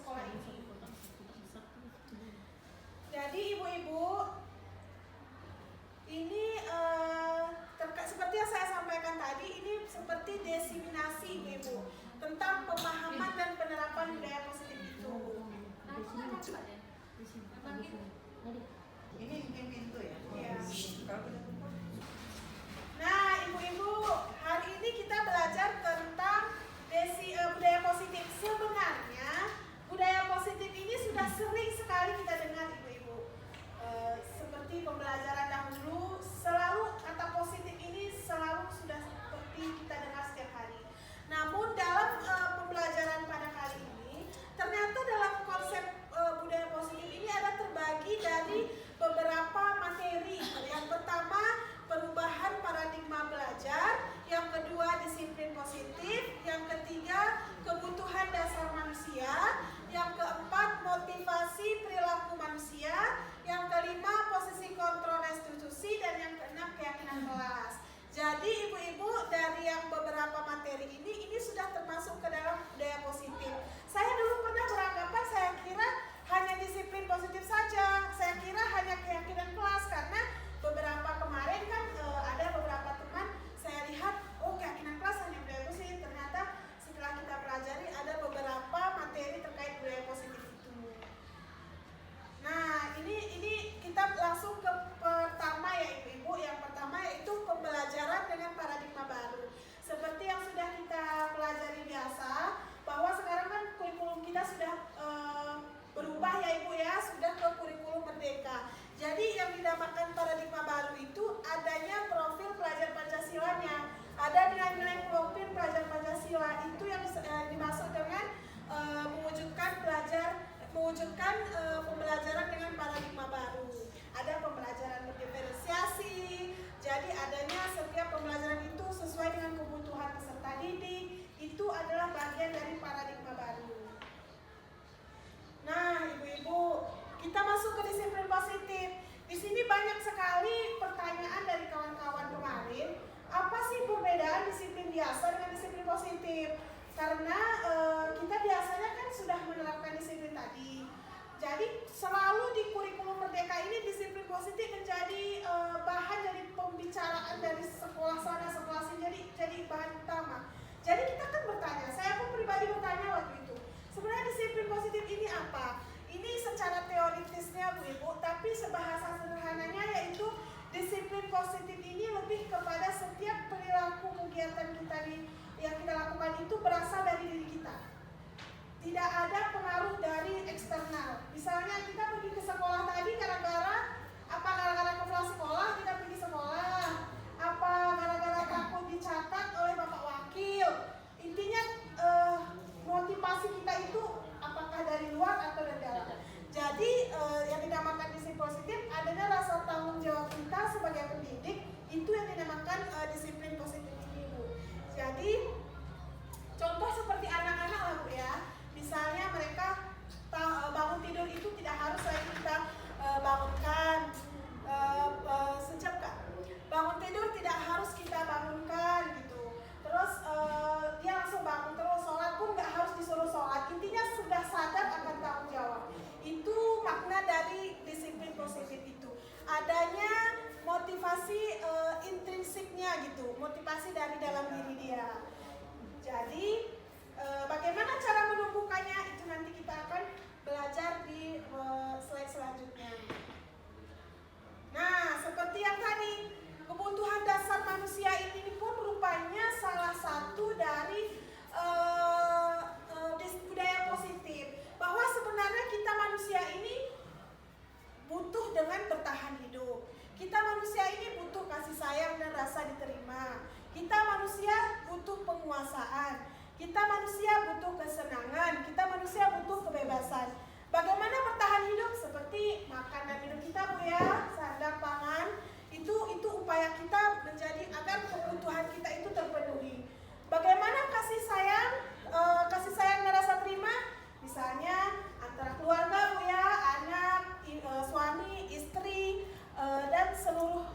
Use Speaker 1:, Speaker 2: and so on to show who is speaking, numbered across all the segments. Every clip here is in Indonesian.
Speaker 1: sekolah ini. Jadi ibu-ibu, ini seperti yang saya sampaikan tadi, ini seperti diseminasi ibu-ibu tentang pemahaman dan penerapan budaya positif itu.
Speaker 2: Ini pintu ya?
Speaker 1: Iya. Nah, ibu-ibu, hari ini kita belajar tentang budaya positif. Sebenarnya budaya positif ini sudah sering sekali kita dengar ibu-ibu. Seperti pembelajaran dahulu, selalu kata positif ini selalu sudah seperti kita dengar setiap hari. Namun dalam pembelajaran pada kali ini, ternyata dalam konsep budaya positif ini ada terbagi dari beberapa materi. Yang pertama, perubahan paradigma belajar. Yang kedua, disiplin positif. Yang ketiga, kebutuhan dasar manusia. Yang keempat, motivasi perilaku manusia. Yang kelima, posisi kontrol restitusi. Dan yang keenam, keyakinan kelas. Jadi ibu-ibu, dari yang beberapa materi ini sudah termasuk ke dalam budaya positif. Saya dulu pernah beranggapan, saya kira hanya disiplin positif saja. Saya kira hanya keyakinan kelas, karena beberapa kemarin kan ada beberapa teman saya lihat, oh keyakinan kelas hanya budaya positif. Ternyata setelah kita pelajari ada beberapa materi terkait budaya positif itu. Nah, ini kita langsung ke pertama ya ibu-ibu. Yang pertama yaitu pembelajaran dengan paradigma baru. Seperti yang sudah kita pelajari biasa, bahwa sekarang kan kurikulum kita sudah berubah ya ibu ya, sudah ke kurikulum merdeka. Jadi yang dinamakan paradigma baru itu adanya profil pelajar Pancasilanya, ada nilai-nilai profil pelajar Pancasila itu yang dimaksud dengan mewujudkan pembelajaran dengan paradigma baru. Ada pembelajaran berdiferensiasi, jadi adanya setiap pembelajaran itu sesuai dengan kebutuhan peserta didik, itu adalah bagian dari paradigma baru. Nah, ibu-ibu, kita masuk ke disiplin positif. Di sini banyak sekali pertanyaan dari kawan-kawan kemarin. Apa sih perbedaan disiplin biasa dengan disiplin positif? Karena kita biasanya kan sudah menerapkan disiplin tadi. Jadi selalu di kurikulum merdeka ini disiplin positif menjadi bahan dari pembicaraan dari sekolah sana sekolah sini, jadi bahan utama. Jadi kita kan bertanya, saya pun pribadi bertanya waktu itu, sebenarnya disiplin positif ini apa? Ini secara teoritisnya Bu Ibu, tapi sebahasa sederhananya yaitu disiplin positif ini lebih kepada setiap perilaku kegiatan kita yang kita lakukan itu berasal dari diri kita. Tidak ada pengaruh dari eksternal. Misalnya kita pergi ke sekolah tadi gara-gara ke kelas sekolah kita pergi sekolah, apa gara-gara takut dicatat oleh bapak wakil. Intinya motivasi kita itu apakah dari luar atau dari dalam. Jadi yang dinamakan disiplin positif adanya rasa tanggung jawab kita sebagai pendidik, itu yang dinamakan disiplin positif ini Bu. Jadi contoh seperti anak-anak lah Bu ya. Misalnya mereka bangun tidur itu tidak harus lagi kita bangunkan sejam Kak. Bangun tidur tidak harus kita bangunkan gitu. Terus dia langsung bangun, terus sholat pun nggak harus disuruh sholat. Intinya sudah sadar akan tanggung jawab. Itu makna dari disiplin positif itu. Adanya motivasi intrinsiknya gitu, motivasi dari dalam diri dia. Jadi bagaimana cara menumbuhkannya itu nanti kita akan belajar di slide selanjutnya. Nah, seperti yang tadi, kebutuhan dasar manusia ini pun rupanya salah satu dari budaya positif. Bahwa sebenarnya kita manusia ini butuh dengan bertahan hidup. Kita manusia ini butuh kasih sayang dan rasa diterima. Kita manusia butuh penguasaan. Kita manusia butuh kesenangan. Kita manusia butuh kebebasan. Bagaimana bertahan hidup? Seperti makan dan minum kita Bu ya, sandang pangan. Itu upaya kita menjadi agar kebutuhan kita itu terpenuhi. Bagaimana kasih sayang dan rasa terima? Misalnya antara keluarga Bu ya, anak, suami, istri, dan seluruh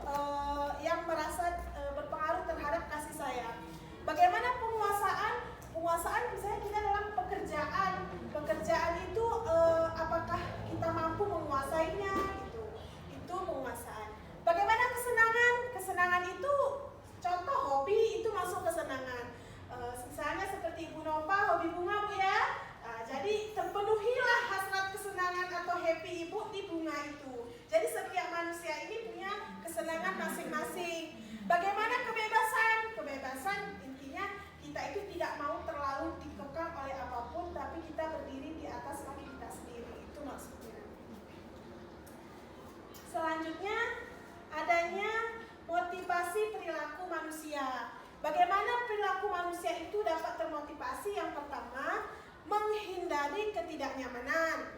Speaker 1: yang merasa berpengaruh terhadap kasih sayang. Bagaimana penguasaan? Penguasaan misalnya kita dalam pekerjaan itu masing-masing. Bagaimana kebebasan? Kebebasan intinya kita itu tidak mau terlalu dikekang oleh apapun, tapi kita berdiri di atas kaki kita sendiri. Itu maksudnya. Selanjutnya, adanya motivasi perilaku manusia. Bagaimana perilaku manusia itu dapat termotivasi? Yang pertama, menghindari ketidaknyamanan,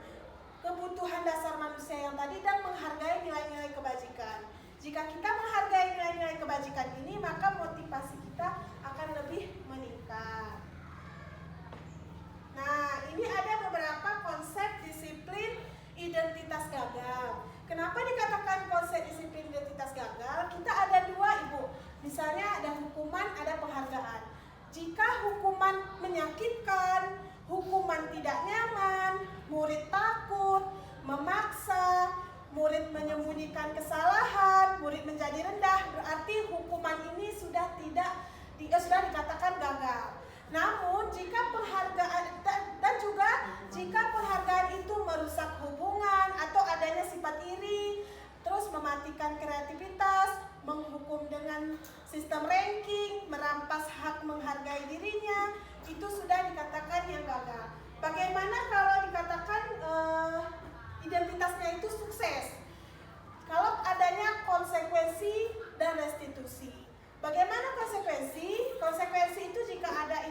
Speaker 1: kebutuhan dasar manusia yang tadi, dan menghargai nilai-nilai kebajikan. Jika kita menghargai nilai-nilai kebajikan ini, maka motivasi kita akan lebih meningkat. Nah, ini ada beberapa konsep disiplin identitas gagal. Kenapa dikatakan konsep disiplin identitas gagal? Kita ada dua, Ibu. Misalnya ada hukuman, ada penghargaan. Jika hukuman menyakitkan, hukuman tidak nyaman, murid takut, memaksa, murid menyembunyikan kesalahan, murid menjadi rendah, berarti hukuman ini sudah dikatakan gagal. Namun jika penghargaan dan juga jika penghargaan itu merusak hubungan atau adanya sifat iri, terus mematikan kreativitas, menghukum dengan sistem ranking, merampas hak menghargai dirinya, itu sudah dikatakan yang gagal. Bagaimana kalau dikatakan identitasnya itu sukses? Kalau adanya konsekuensi dan restitusi. Bagaimana konsekuensi? Konsekuensi itu jika anak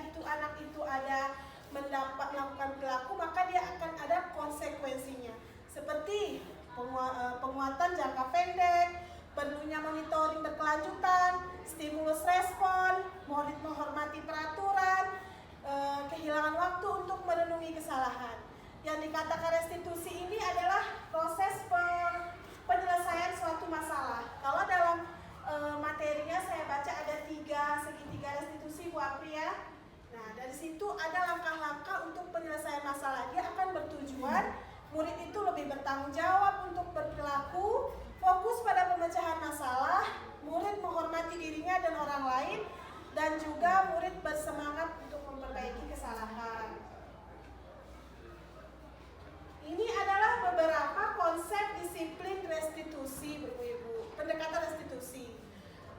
Speaker 1: itu ada melakukan perilaku, maka dia akan ada konsekuensinya. Seperti penguatan jangka pendek, perlunya monitoring berkelanjutan, stimulus respon, murid menghormati peraturan, kehilangan waktu untuk merenungi kesalahan. Yang dikatakan restitusi ini adalah proses penyelesaian suatu masalah. Kalau dalam materinya saya baca ada segitiga restitusi, Bu Apri ya. Nah, dari situ ada langkah-langkah untuk penyelesaian masalah. Dia akan bertujuan murid itu lebih bertanggung jawab untuk berperilaku, fokus pada pemecahan masalah, murid menghormati dirinya dan orang lain, dan juga murid bersemangat untuk memperbaiki kesalahan. Ini adalah beberapa konsep disiplin restitusi, Ibu-ibu. Pendekatan restitusi.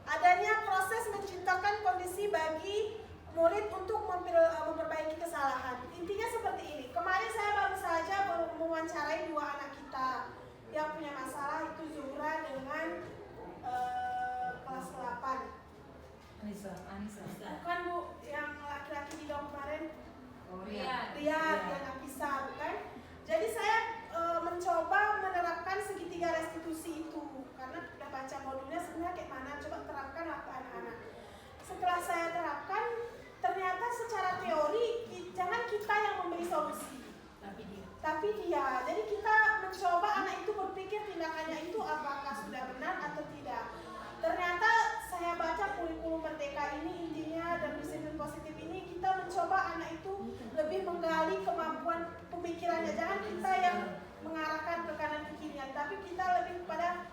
Speaker 1: Adanya proses menciptakan kondisi bagi murid untuk memperbaiki kesalahan. Intinya seperti ini. Kemarin saya baru saja mewawancarai dua anak kita yang punya masalah, itu Zuhra dengan kelas 8.
Speaker 2: Anissa.
Speaker 1: Bukan, Bu, yang laki-laki di dong kemarin.
Speaker 2: Riyad
Speaker 1: yang Akisa, bukan? Jadi saya mencoba menerapkan segitiga restitusi itu karena udah baca modulnya sebenarnya kayak mana, coba terapkanlah ke anak-anak. Setelah saya terapkan, ternyata secara teori jangan kita yang memberi solusi, tapi dia. Jadi kita mencoba anak itu berpikir tindakannya itu apakah sudah benar atau tidak. Ternyata saya baca kurikulum Merdeka ini intinya dan disiplin positif ini kita mencoba anak itu lebih menggali kemampuan pemikirannya. Jangan kita yang mengarahkan ke kanan ke kiri, tapi kita lebih kepada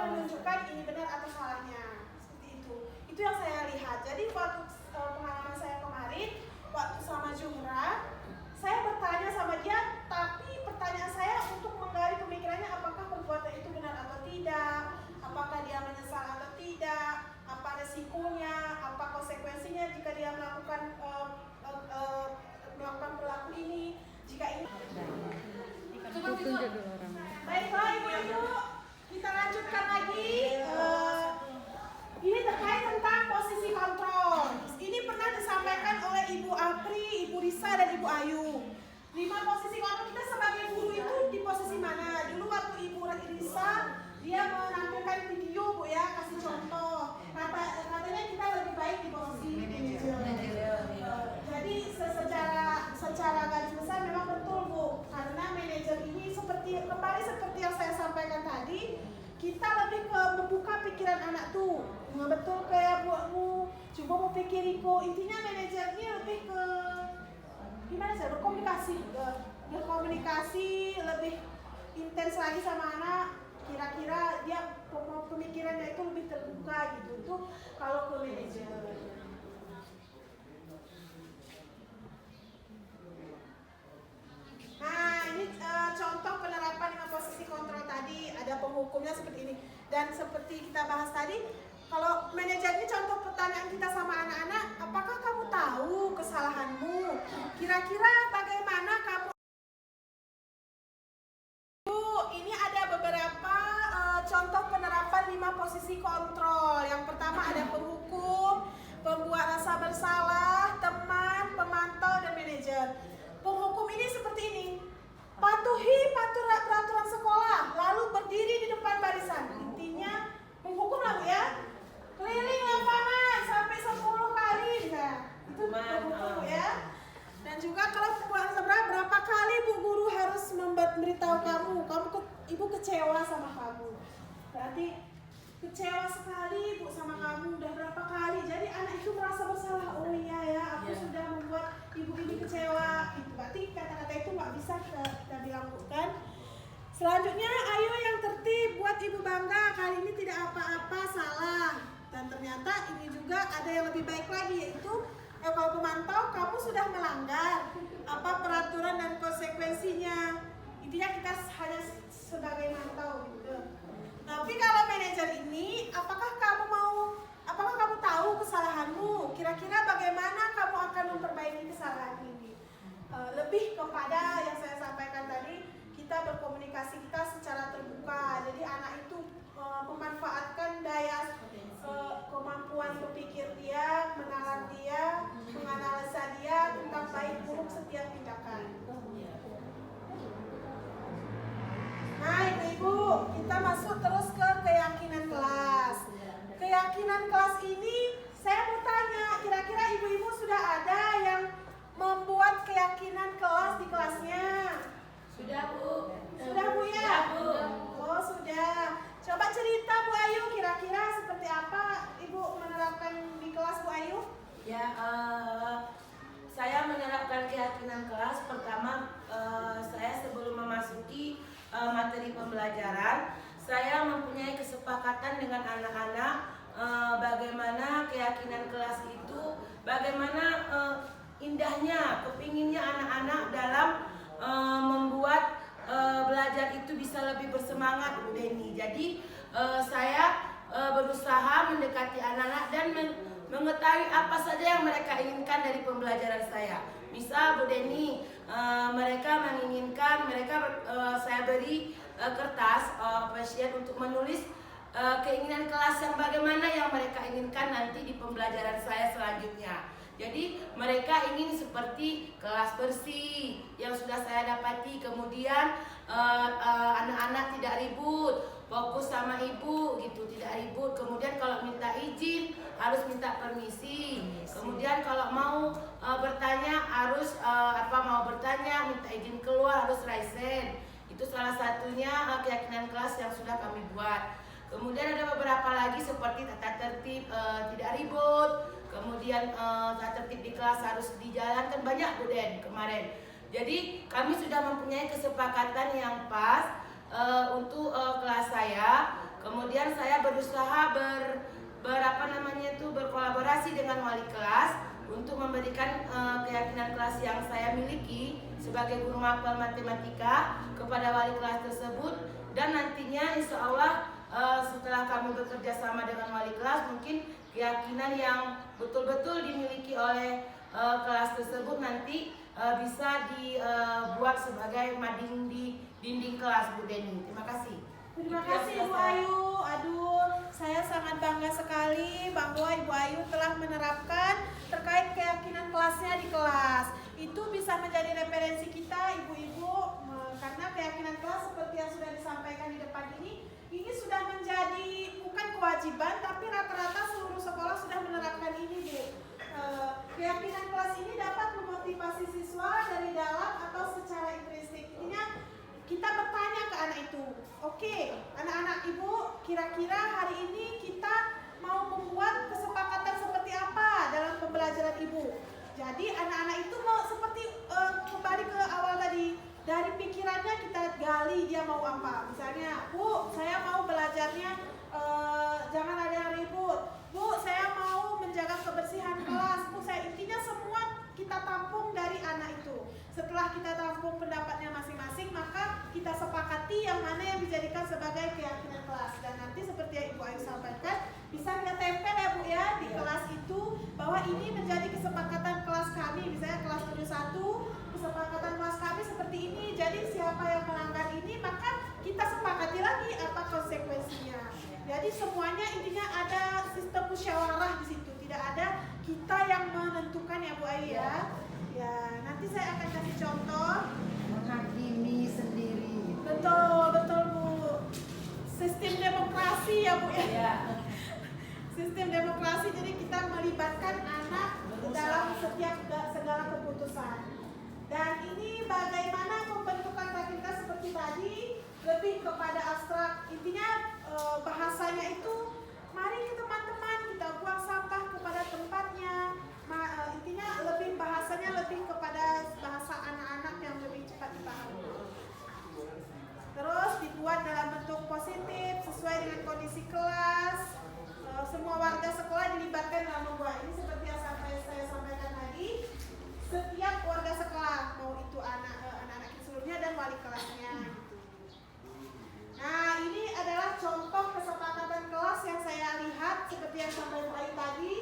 Speaker 1: menunjukkan ini benar atau salahnya. Seperti itu. Itu yang saya lihat. Jadi waktu pengalaman saya kemarin, waktu sama Zuhra, saya bertanya sama dia, tapi pertanyaan saya untuk menggali pemikirannya apakah perbuatan itu benar atau tidak, apakah dia menyesal atau tidak, apa resikonya, apa konsekuensinya jika dia melakukan perilaku ini, jika ini. Baiklah Ibu-ibu, kita lanjutkan lagi. Ini terkait tentang posisi kontrol. Ini pernah disampaikan oleh Ibu Apri, Ibu Risa, dan Ibu Ayu. 5 posisi kontrol. Kita sebagai guru itu di posisi mana? Dulu waktu Ibu Risa, dia menampilkan video, Bu ya, kasih contoh. Katanya kita lebih baik di posisi manajer. Jadi secara garis besar memang betul, Bu. Karena manajer ini seperti yang saya sampaikan tadi, kita lebih ke membuka pikiran anak tuh. Betul kayak Bu, coba mau pikiriku. Intinya manajer ini lebih ke gimana sih? Berkomunikasi lebih intens lagi sama anak. Kira-kira dia pemikirannya itu lebih terbuka gitu. Itu kalau ke manajer. Nah, ini contoh penerapan dengan posisi kontrol tadi. Ada penghukumnya seperti ini. Dan seperti kita bahas tadi, kalau manajer ini contoh pertanyaan kita sama anak-anak, apakah kamu tahu kesalahanmu? Kira-kira bagaimana kamu? Ini ada beberapa contoh penerapan 5 posisi kontrol. Yang pertama ada penghukum, pembuat rasa bersalah, teman, pemantau, dan manajer. Penghukum ini seperti ini. Patuhi peraturan sekolah, lalu berdiri di depan barisan. Intinya menghukum lah ya. Keliling lapangan sampai 10 kali ya. Itu penghukum ya. Dan juga kalau berapa kali Bu Guru harus memberitahu kamu ibu kecewa sama kamu. Berarti kecewa sekali Bu sama kamu, udah berapa kali. Jadi anak itu merasa bersalah. Oh iya ya, aku sudah membuat ibu ini kecewa. Itu berarti kata-kata itu nggak bisa kita bilang bukan. Selanjutnya, ayo yang tertib, buat ibu bangga. Kali ini tidak apa-apa salah. Dan ternyata ini juga ada yang lebih baik lagi, yaitu kalau pemantau kamu sudah melanggar apa peraturan dan konsekuensinya. Intinya kita hanya sebagai mantau gitu. Tapi kalau manajer ini, apakah kamu tahu kesalahanmu? Kira-kira bagaimana kamu akan memperbaiki kesalahan ini? Lebih kepada yang saya sampaikan tadi, kita berkomunikasi kita secara terbuka. Jadi anak itu memanfaatkan daya kemampuan berpikir dia, menalar dia, menganalisa dia tentang baik buruk setiap tindakan. Nah ibu-ibu, kita masuk terus ke keyakinan kelas. Keyakinan kelas ini, saya mau tanya, kira-kira ibu-ibu sudah ada yang membuat keyakinan kelas di kelasnya?
Speaker 2: Sudah Bu.
Speaker 1: Sudah Bu ya?
Speaker 2: Sudah Bu.
Speaker 1: Oh sudah. Coba cerita Bu Ayu, kira-kira seperti apa Ibu menerapkan di kelas Bu Ayu?
Speaker 3: Ya, saya menerapkan keyakinan kelas. Pertama, saya sebelum memasuki materi pembelajaran, saya mempunyai kesepakatan dengan anak-anak bagaimana keyakinan kelas itu, bagaimana indahnya, kepinginnya anak-anak dalam membuat belajar itu bisa lebih bersemangat Bu Deni. Jadi saya berusaha mendekati anak-anak dan mengetahui apa saja yang mereka inginkan dari pembelajaran saya. Misal Bu Deni, mereka menginginkan, saya beri kertas pasien untuk menulis keinginan kelas yang bagaimana yang mereka inginkan nanti di pembelajaran saya selanjutnya. Jadi mereka ingin seperti kelas bersih yang sudah saya dapati, kemudian anak-anak tidak ribut, fokus sama ibu gitu, tidak ribut. Kemudian kalau minta izin harus minta permisi. Kemudian kalau mau bertanya harus minta izin keluar harus raisen. Itu salah satunya keyakinan kelas yang sudah kami buat. Kemudian ada beberapa lagi seperti tata tertib, tidak ribut. Kemudian tata tertib di kelas harus dijalankan, banyak Bu Den kemarin. Jadi kami sudah mempunyai kesepakatan yang pas untuk kelas saya. Kemudian saya berusaha berkolaborasi dengan wali kelas untuk memberikan keyakinan kelas yang saya miliki sebagai guru mapel matematika kepada wali kelas tersebut. Dan nantinya insya Allah setelah kami bekerja sama dengan wali kelas, mungkin keyakinan yang betul-betul dimiliki oleh kelas tersebut nanti bisa dibuat sebagai mading di dinding kelas Bu Deni. Terima kasih.
Speaker 1: Terima kasih Ibu Ayu. Aduh, saya sangat bangga sekali bahwa Ibu Ayu telah menerapkan terkait keyakinan kelasnya di kelas. Itu bisa menjadi referensi kita ibu-ibu, karena keyakinan kelas seperti yang sudah disampaikan di depan ini sudah menjadi bukan kewajiban, tapi rata-rata seluruh sekolah sudah menerapkan ini Bu. Keyakinan kelas ini dapat memotivasi siswa dari dalam atau secara intrinsik. Intinya kita bertanya ke anak itu, oke, anak-anak ibu, kira-kira hari ini kita mau membuat kesepakatan seperti apa dalam pembelajaran ibu. Jadi anak-anak itu mau seperti kembali ke awal tadi, dari pikirannya kita gali dia mau apa. Misalnya, Bu, saya mau belajarnya jangan ada yang ribut. Bu, saya mau menjaga kebersihan kelas. Bu, intinya semua kita tampung dari anak itu. Setelah kita tampung pendapatnya masing-masing, maka kita sepakati yang mana yang dijadikan sebagai keyakinan kelas. Dan nanti seperti Jadi siapa yang melanggar ini maka kita sepakati lagi apa konsekuensinya. Jadi semuanya intinya ada sistem musyawarah di situ. Tidak ada kita yang menentukan ya Bu Ayu ya. Ya, nanti saya akan kasih contoh.
Speaker 4: Menghakimi sendiri.
Speaker 1: Betul, betul Bu. Sistem demokrasi ya Bu ya.
Speaker 2: Ya.
Speaker 1: Sistem demokrasi, jadi kita melibatkan anak dalam setiap segala keputusan. Dan ini bagaimana pembentukan rapimnas seperti tadi lebih kepada abstrak. Intinya bahasanya itu mari teman-teman kita buang sampah kepada tempatnya. Intinya lebih bahasanya lebih kepada bahasa anak-anak yang lebih cepat dipahami. Terus dibuat dalam bentuk positif sesuai dengan kondisi kelas. Semua warga sekolah dilibatkan dalam membuat ini seperti yang saya sampaikan tadi. Setiap warga sekolah, mau itu anak-anak seluruhnya dan wali kelasnya. Nah, ini adalah contoh kesepakatan kelas yang saya lihat seperti yang sampaikan tadi.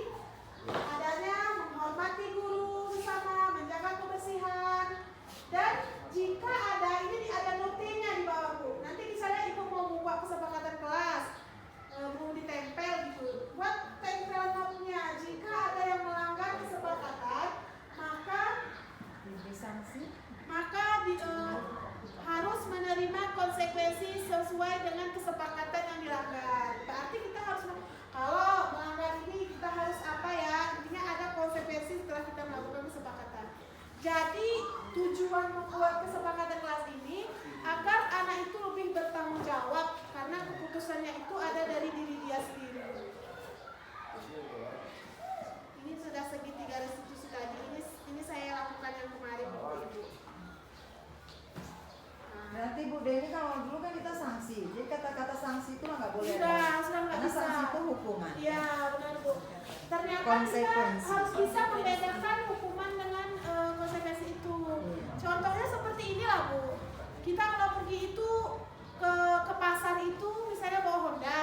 Speaker 1: Adanya menghormati guru bersama, menjaga kebersihan, dan jika ada ini ada notenya di bawah Bu. Nanti misalnya Ibu mau membuat kesepakatan kelas, mau ditempel gitu, buat tempel notnya. Jika ada yang melanggar kesepakatan, maka harus menerima konsekuensi sesuai dengan kesepakatan yang dilanggar. Berarti kita harus, kalau melanggar ini kita harus apa ya? Intinya ada konsekuensi setelah kita melakukan kesepakatan. Jadi tujuan membuat kesepakatan kelas ini agar anak itu lebih bertanggung jawab karena keputusannya itu ada dari diri dia sendiri. Ini sudah segitiga restitusi tadi. Ini saya lakukan yang kemarin Ibu.
Speaker 4: Berarti Bu Deni kalau dulu kan kita sanksi, jadi kata-kata sanksi itu nggak boleh.
Speaker 1: Sudah nggak
Speaker 4: karena
Speaker 1: bisa.
Speaker 4: sanksi itu hukuman.
Speaker 1: Iya benar Bu. Ternyata kita
Speaker 4: Konsekuensi.
Speaker 1: harus bisa membedakan hukuman dengan konsekuensi itu. Contohnya seperti inilah Bu. Kita kalau pergi itu ke pasar itu misalnya bawa Honda,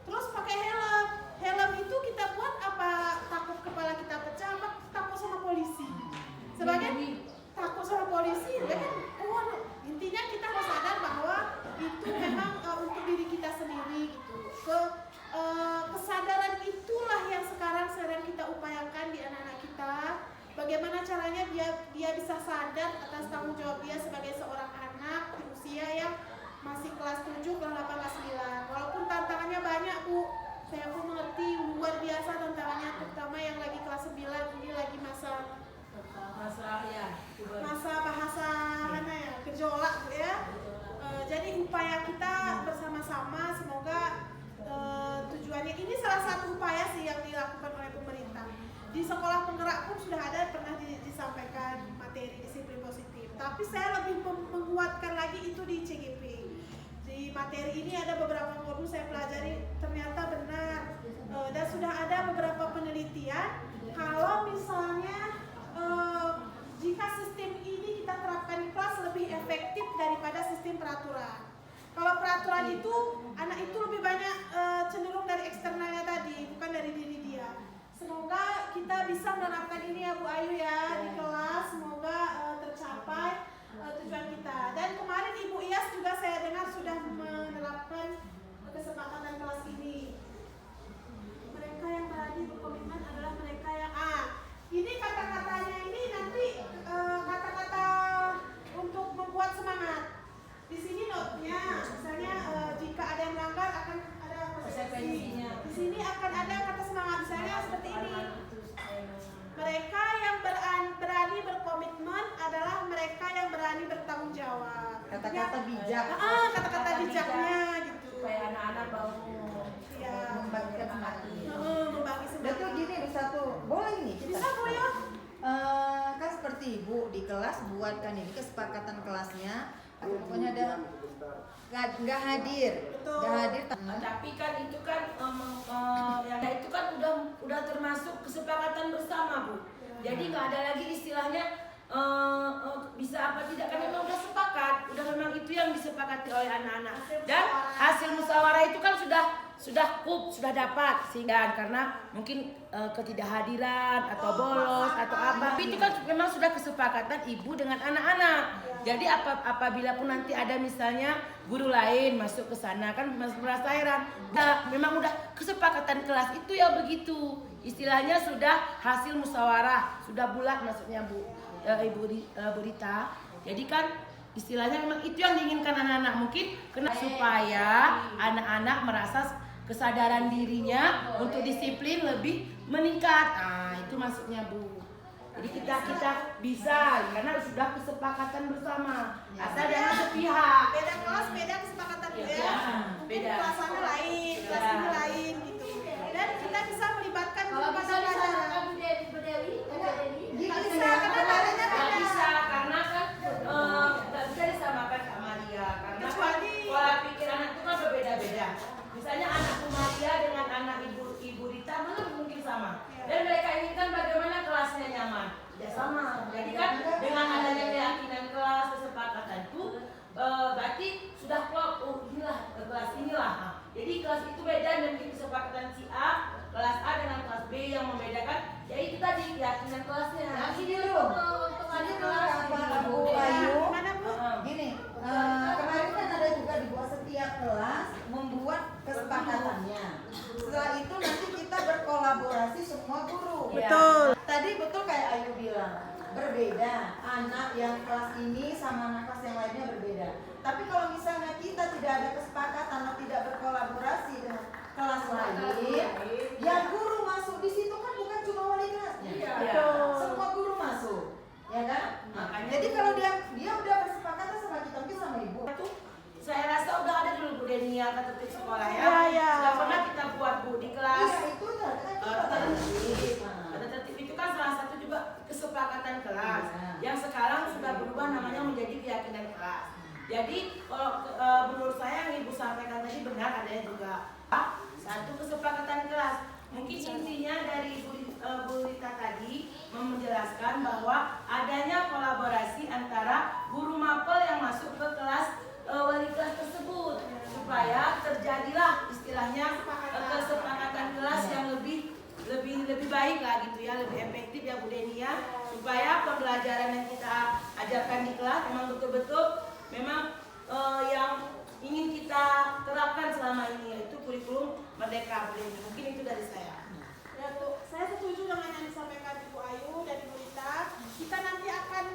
Speaker 1: terus pakai helm. Helm itu kita buat apa takut kepala kita pecah, apa takut sama polisi? Sebagian takut sama polisi, intinya kita harus sadar bahwa itu memang untuk diri kita sendiri gitu. Kesadaran itulah yang sekarang sedang kita upayakan di anak-anak kita. Bagaimana caranya dia bisa sadar atas tanggung jawab dia sebagai seorang anak di usia yang masih kelas 7, kelas 8, kelas 9. Walaupun tantangannya banyak Bu, saya pun mengerti luar biasa tantangannya, terutama yang lagi kelas 9 ini lagi masa bahasa mana ya, gejolak Bu ya. Jadi upaya kita bersama-sama semoga tujuannya ini salah satu upaya sih yang dilakukan oleh pemerintah. Di sekolah penggerak pun sudah ada pernah disampaikan materi disiplin positif. Tapi saya lebih menguatkan lagi itu di CGP. Di materi ini ada beberapa modul saya pelajari ternyata benar dan sudah ada beberapa penelitian kalau misalnya jika sistem ini kita terapkan di kelas lebih efektif daripada sistem peraturan. Kalau peraturan itu anak itu lebih banyak cenderung dari eksternalnya tadi, bukan dari diri dia. Semoga kita bisa menerapkan ini ya Bu Ayu ya di kelas, semoga tercapai tujuan kita. Dan kemarin Ibu Iyas juga saya dengar sudah menerapkan kesepakatan kelas ini. Mereka yang berani berkomitmen adalah mereka yang ini kata-katanya ini nanti kata-kata untuk membuat semangat. Di sini notnya, misalnya jika ada yang melanggar akan ada konsekuensinya. Di sini akan ada kata semangat, misalnya seperti ini. Mereka yang berani berkomitmen adalah mereka yang berani bertanggung jawab.
Speaker 4: Kata-kata bijak.
Speaker 1: Kata-kata bijaknya gitu.
Speaker 2: Supaya anak-anak mau
Speaker 4: Membagikan semangat.
Speaker 1: Membagi semangat.
Speaker 4: Betul gini satu, boleh ini kita.
Speaker 1: Bisa Bu ya?
Speaker 4: Kan seperti Ibu di kelas buatkan ini kesepakatan kelasnya. Pokoknya ada nggak hadir,
Speaker 1: Betul.
Speaker 4: nggak hadir.
Speaker 3: Tapi kan itu kan itu kan udah termasuk kesepakatan bersama Bu. Jadi nggak ada lagi istilahnya bisa apa tidak, karena memang udah sepakat, udah memang itu yang disepakati oleh anak-anak. Dan hasil musyawarah itu kan sudah dapat sehingga karena mungkin ketidakhadiran atau bolos atau apa, tapi itu kan memang sudah kesepakatan ibu dengan anak-anak. Jadi apabila pun nanti ada misalnya guru lain masuk ke sana kan merasa heran. Nah, memang udah kesepakatan kelas itu ya begitu. Istilahnya sudah hasil musyawarah, sudah bulat maksudnya Ibu Rita. Jadi kan istilahnya memang itu yang diinginkan anak-anak, mungkin supaya anak-anak merasa kesadaran dirinya untuk disiplin lebih meningkat. Nah, itu maksudnya Bu. Jadi kita bisa karena sudah kesepakatan bersama. Asal jangan sepihak.
Speaker 1: Beda kelas, beda kesepakatan
Speaker 3: Ya,
Speaker 1: ya. Mungkin
Speaker 3: beda.
Speaker 1: kelas sana lain, kelas ini lain gitu. Dan kita bisa melibatkan
Speaker 2: Kalau
Speaker 1: guru
Speaker 2: bisa
Speaker 1: pelajaran.
Speaker 2: disamakan Bu Dewi,
Speaker 1: Nggak bisa karena caranya
Speaker 3: Nggak
Speaker 1: beda.
Speaker 3: bisa karena kan nggak bisa disamakan Kak Maria karena kan
Speaker 1: Kecuali-
Speaker 3: pola pikir anak itu kan berbeda-beda. Misalnya anakku Maria dengan anak ibu Rita mana mungkin sama. Dan mereka inginkan bagaimana kelasnya nyaman. Tidak sama. Jadi kan dengan adanya keyakinan kelas kesepakatan itu berarti sudah klop. Oh inilah kelas inilah. Nah, jadi kelas itu beda dan kesepakatan si A, kelas A dengan kelas B yang membedakan. Ya itu tadi keyakinan kelasnya.
Speaker 2: Nah, gini dulu. Untuk
Speaker 4: Ini
Speaker 2: adik
Speaker 4: dulu
Speaker 2: kelas.
Speaker 4: apa Bu Ayu?
Speaker 1: Gimana Bu?
Speaker 4: Gini, kemarin kan ada juga dibuat setiap kelas membuat kesepakatannya. Setelah itu nanti kita berkolaborasi semua guru.
Speaker 1: Betul.
Speaker 4: Tadi betul kayak Ayu bilang, berbeda. Anak yang kelas ini sama anak kelas yang lainnya berbeda. Tapi kalau misalnya kita tidak ada kesepakatan atau tidak berkolaborasi dengan kelas lain, yang guru masuk di situ kan bukan cuma wali kelasnya.
Speaker 3: Iya.
Speaker 4: Semua guru masuk, ya kan?
Speaker 3: Makanya
Speaker 4: Jadi kalau dia udah bersepakatan sama kita, mungkin sama ibu.
Speaker 3: itu saya rasa udah ada dulu Bu Denia tata tertib sekolah ya.
Speaker 1: Iya, iya.
Speaker 3: Sudah pernah kita buat Bu di kelas.
Speaker 4: Iya itu udah kan kita
Speaker 3: Tata tertib.
Speaker 4: Nah.
Speaker 3: Tata tertib itu kan salah satu juga kesepakatan kelas.
Speaker 4: Iya.
Speaker 3: Yang sekarang sudah berubah namanya menjadi keyakinan kelas. Jadi kalau menurut saya yang Ibu sampaikan tadi benar adanya juga satu kesepakatan kelas. Mungkin intinya dari Bu Rita tadi menjelaskan bahwa adanya kolaborasi antara guru mapel yang masuk ke kelas wali kelas tersebut supaya terjadilah istilahnya kesepakatan kelas yang lebih baik lah gitu ya, lebih efektif ya Bu Denia, supaya pembelajaran yang kita ajarkan di kelas memang betul-betul memang yang ingin kita terapkan selama ini, yaitu kurikulum Merdeka Bu Denia. Mungkin itu dari saya.
Speaker 1: Ya tuh, saya setuju dengan yang disampaikan Ibu Ayu dan Ibu Rita. Kita nanti akan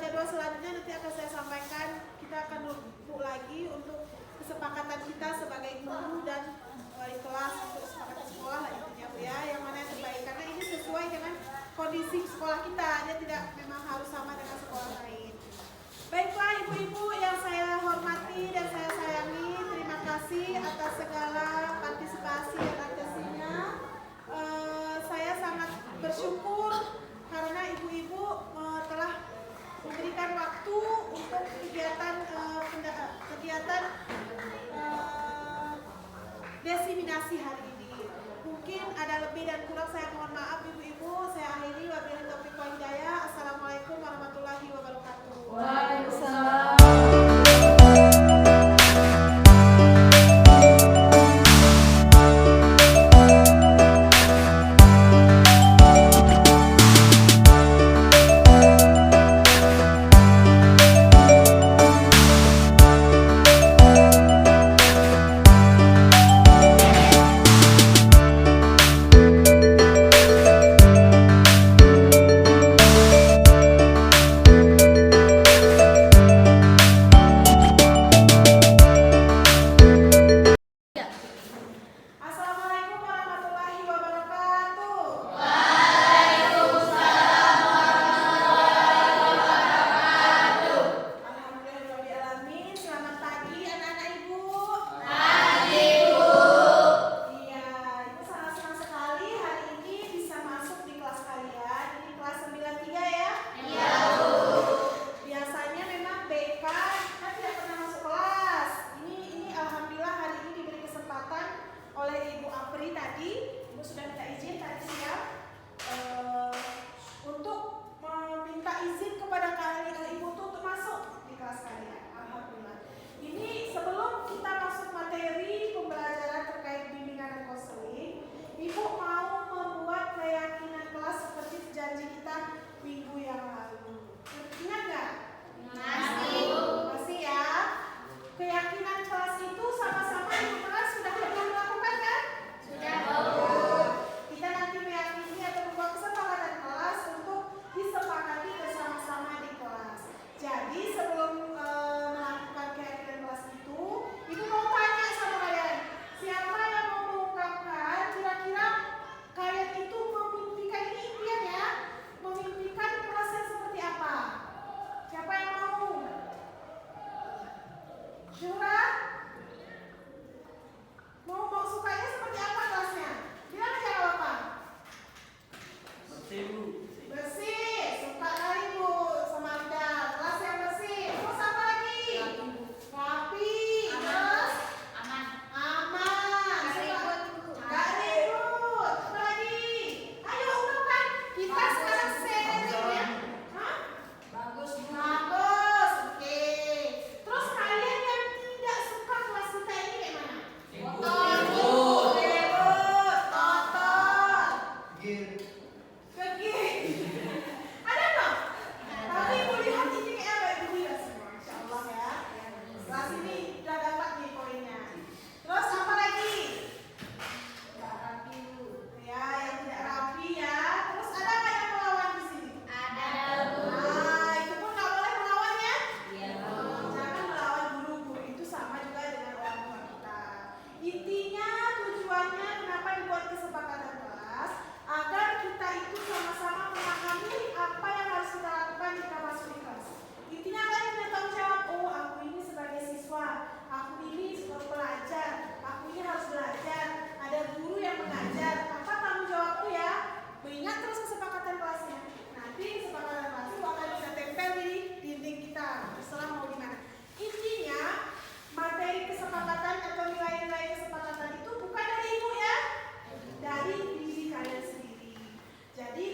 Speaker 1: jadwal selanjutnya nanti akan saya sampaikan. Kita akan duduk lagi untuk kesepakatan kita sebagai guru dan wali kelas untuk kesepakatan sekolah lah intinya Bu ya, yang mana yang terbaik karena ini sesuai dengan kondisi sekolah kita, dia tidak memang harus sama dengan sekolah lain. Baiklah ibu-ibu yang saya hormati dan saya sayangi, terima kasih atas segala partisipasi dan advokasinya. Saya sangat bersyukur karena ibu-ibu telah memberikan waktu untuk kegiatan desiminasi hari ini. Mungkin ada lebih dan kurang, saya mohon maaf ibu-ibu. Saya akhiri wabillahi taufiq wal hidayah. Assalamualaikum warahmatullahi wabarakatuh.
Speaker 4: Waalaikumsalam.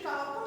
Speaker 1: kalau